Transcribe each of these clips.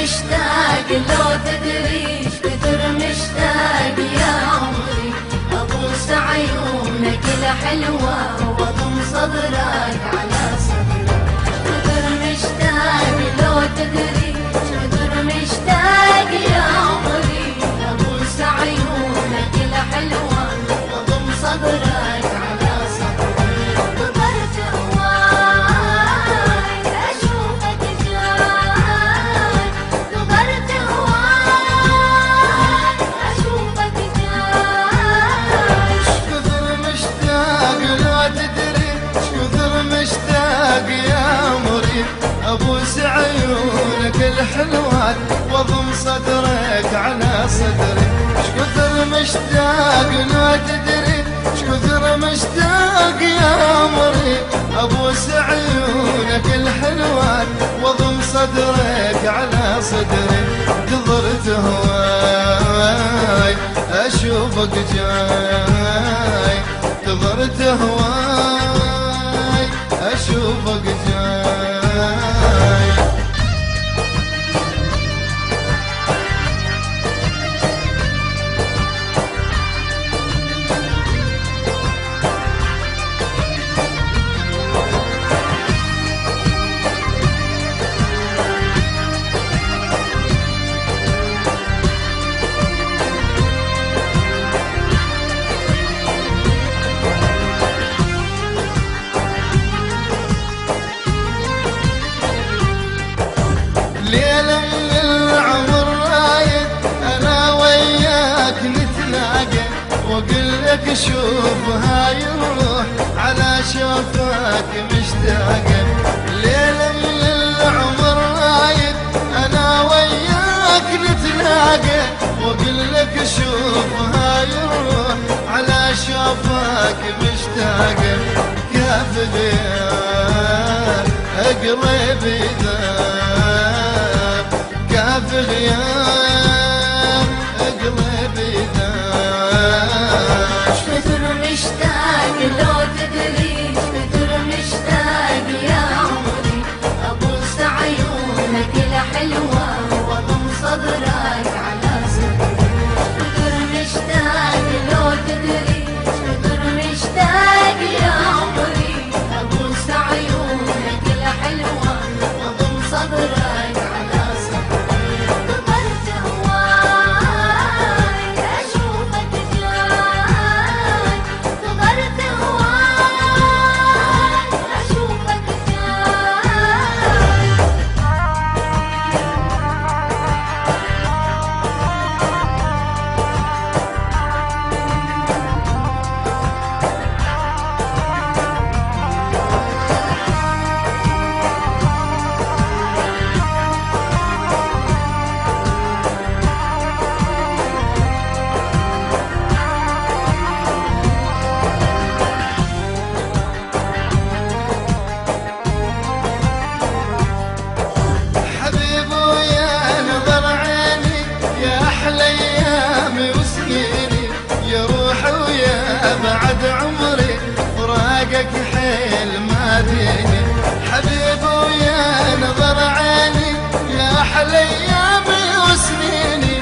مشتاق لو تدري كثر مشتاق يا عمري، ابوس عيونك الحلوة واضم صدرك على صدري. كثر مشتاق لو تدري كثر مشتاق يا عمري، ابوس عيونك الحلوة واضم صدرك على صدري. نظرت هواي اشوفك جاي، نظرت هواي اشوفك جاي. شكثر مشتاق لو تدري شكثر مشتاق يا عمري، ابوس عيونك الحلوات واضم صدرك على صدري. شكثر مشتاق لو تدري شكثر مشتاق يا عمري، ابوس عيونك الحلوات واضم صدرك على صدري. نظرت هواي اشوفك جاي، نظرت هواي اشوفك جاي. ليلة من العمر رايد أنا وياك نتلاقى، وأقول لك شوف هاي الروح على شوفك مشتاقة. ليلة من العمر رايد أنا وياك نتلاقى، وأقول لك شوف هاي الروح على شوفك مشتاقة. كاف غياب أقرب ذاب، كاف غياب أقرب ذاب. كثر مشتاق لو تدري كثر مشتاق يا عمري، ابوس عيونك الحلوة واضم صدرك على صدري. كثر مشتاق لو تدري كثر مشتاق يا عمري، ابوس عيونك الحلوة واضم صدرك على صدري. نظرت هواي اشوفك جاي، نظرت هواي اشوفك جاي. حبيب ويا نظر عيني يا أحلى أيامي وسنيني، يا روحي ويا بعد عمري فراقك حيل ما ديني. حبيب ويا نظر عيني يا أحلى أيامي وسنيني،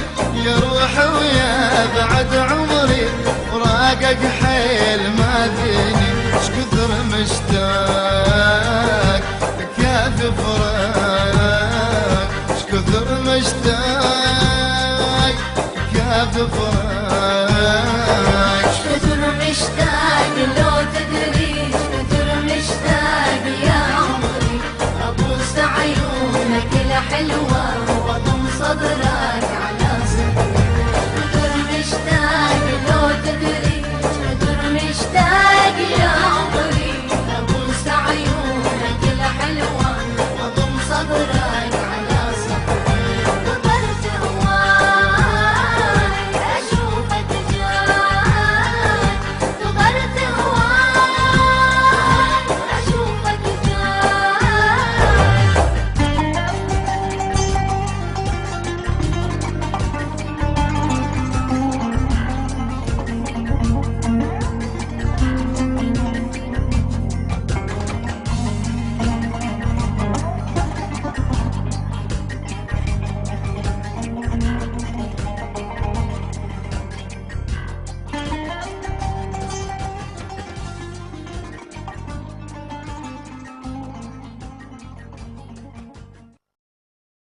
يا روحي ويا بعد عمري فراقك حيل ما ديني. شكثر مشتاق كيف فراق، شكثر مشتاق كيف فراق. كثر مشتاق لو تدري كثر مشتاق يا عمري، ابوس عيونك الحلوة